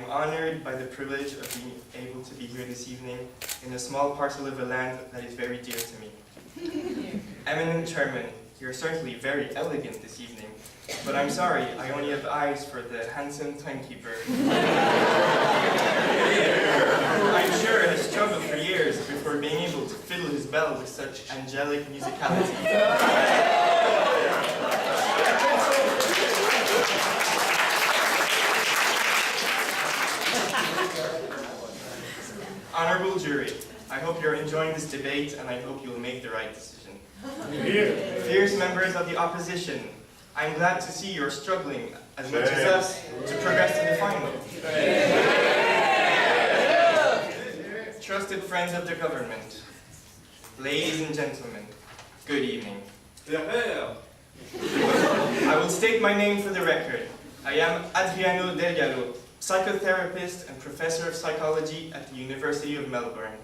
I'm honored by the privilege of being able to be here this evening in a small parcel of a land that is very dear to me. Eminent Chairman, you're certainly very elegant this evening, but I'm sorry, I only have eyes for the handsome timekeeper. I'm sure has struggled for years before being able to fiddle his bell with such angelic musicality. Honorable jury, I hope you're enjoying this debate and I hope you'll make the right decision. Fierce members of the opposition, I'm glad to see you're struggling as much as us to progress to the final. Trusted friends of the government, ladies and gentlemen, good evening. I will state my name for the record. I am Adriano Gallo, psychotherapist and professor of psychology at the University of Melbourne.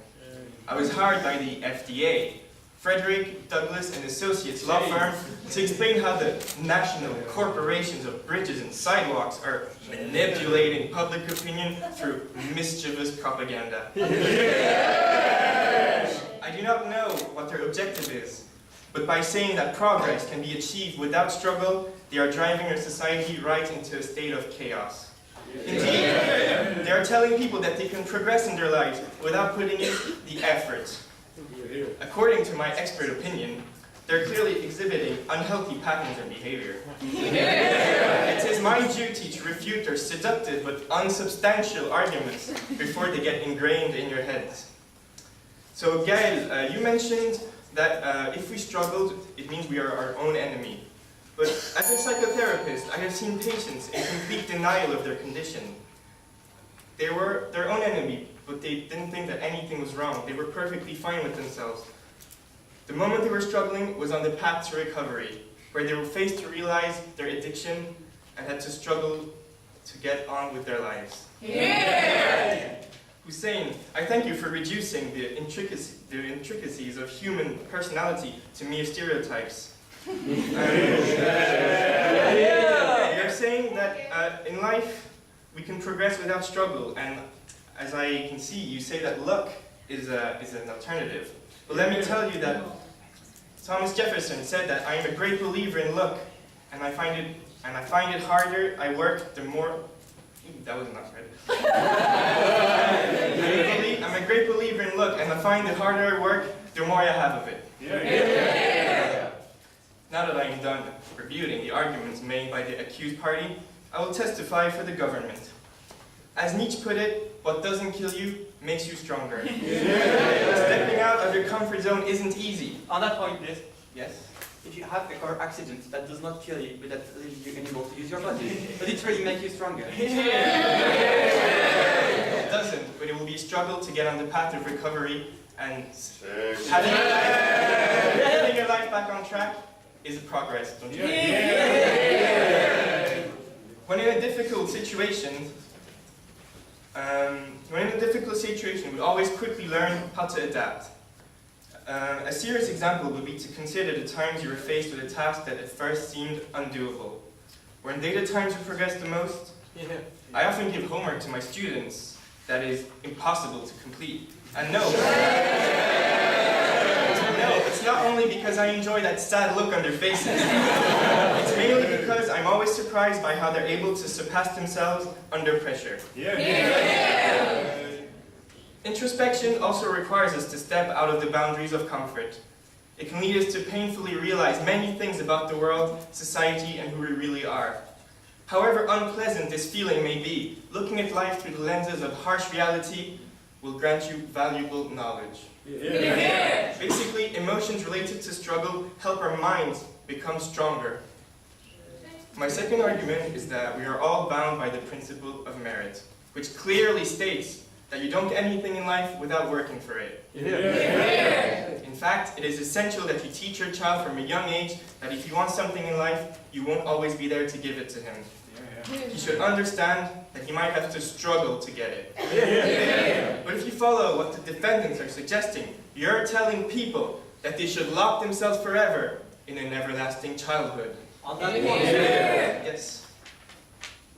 I was hired by the FDA, Frederick Douglass and Associates law firm, to explain how the national corporations of bridges and sidewalks are manipulating public opinion through mischievous propaganda. I do not know what their objective is, but by saying that progress can be achieved without struggle, they are driving our society right into a state of chaos. Indeed, they are telling people that they can progress in their lives without putting in the effort. According to my expert opinion, they're clearly exhibiting unhealthy patterns of behavior. It is my duty to refute their seductive but unsubstantial arguments before they get ingrained in your heads. So Gail, you mentioned that if we struggled, it means we are our own enemy. But as a psychotherapist, I have seen patients in complete denial of their condition. They were their own enemy, but they didn't think that anything was wrong. They were perfectly fine with themselves. The moment they were struggling was on the path to recovery, where they were faced to realize their addiction and had to struggle to get on with their lives. Yeah! Hussein, I thank you for reducing the intricacies of human personality to mere stereotypes. You're saying that in life we can progress without struggle, and as I can see, you say that luck is an alternative. But let me tell you that Thomas Jefferson said that I am a great believer in luck, and I find it harder I work, the more. That was not right. I'm a great believer in luck, and I find it harder I work, the more I have of it. Now that I am done refuting the arguments made by the accused party, I will testify for the government. As Nietzsche put it, what doesn't kill you makes you stronger. Stepping out of your comfort zone isn't easy. On that point, please. Yes? If you have a car accident, that does not kill you, but that leaves you unable to use your body. But it really makes you stronger. It doesn't, but it will be a struggle to get on the path of recovery, and having your life back on track is a progress, don't you think? When in a difficult situation, we always quickly learn how to adapt. A serious example would be to consider the times you were faced with a task that at first seemed undoable. When they the time to progress the most, I often give homework to my students that is impossible to complete. And no, it's not only because I enjoy that sad look on their faces. It's mainly because I'm always surprised by how they're able to surpass themselves under pressure. Introspection also requires us to step out of the boundaries of comfort. It can lead us to painfully realize many things about the world, society, and who we really are. However unpleasant this feeling may be, looking at life through the lenses of harsh reality will grant you valuable knowledge. Basically, emotions related to struggle help our minds become stronger. My second argument is that we are all bound by the principle of merit, which clearly states that you don't get anything in life without working for it. In fact, it is essential that you teach your child from a young age that if you want something in life, you won't always be there to give it to him. He should understand that he might have to struggle to get it. But if you follow what the defendants are suggesting, you're telling people that they should lock themselves forever in an everlasting childhood. On that point, yes.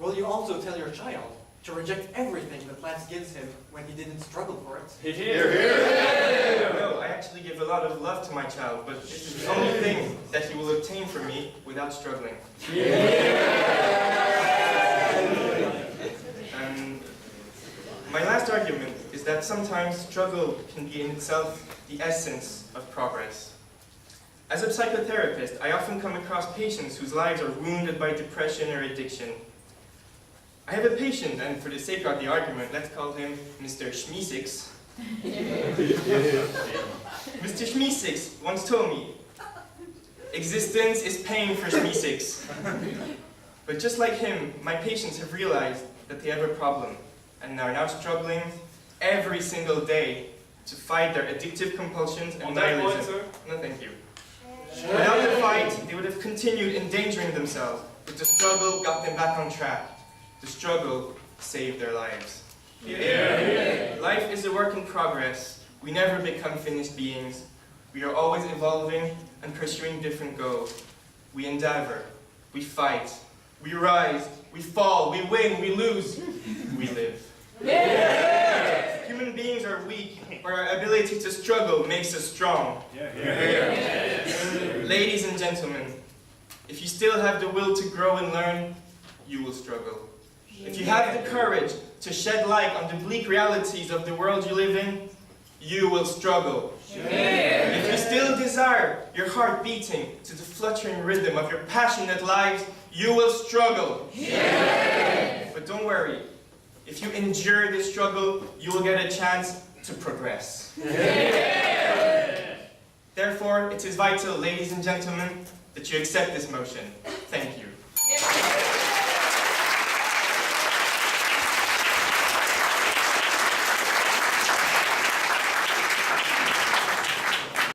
will you also tell your child to reject everything that life gives him when he didn't struggle for it. No, I actually give a lot of love to my child, but this is the only thing that he will obtain from me without struggling. My last argument is that sometimes struggle can be in itself the essence of progress. As a psychotherapist, I often come across patients whose lives are wounded by depression or addiction. I have a patient, and for the sake of the argument, let's call him Mr. Schmeesix. Mr. Schmeesix once told me, existence is pain for Schmeesix. But just like him, my patients have realized that they have a problem, and are now struggling every single day to fight their addictive compulsions and nihilism. No, thank you. Without the fight, they would have continued endangering themselves, but the struggle got them back on track. The struggle saved their lives. Yeah. Life is a work in progress. We never become finished beings. We are always evolving and pursuing different goals. We endeavor, we fight, we rise, we fall, we win, we lose, we live. Yeah. Human beings are weak, but our ability to struggle makes us strong. Yeah. Ladies and gentlemen, if you still have the will to grow and learn, you will struggle. If you have the courage to shed light on the bleak realities of the world you live in, you will struggle. Yeah. If you still desire your heart beating to the fluttering rhythm of your passionate lives, you will struggle. Yeah. But don't worry. If you endure this struggle, you will get a chance to progress. Yeah. Therefore, it is vital, ladies and gentlemen, that you accept this motion. Thank you.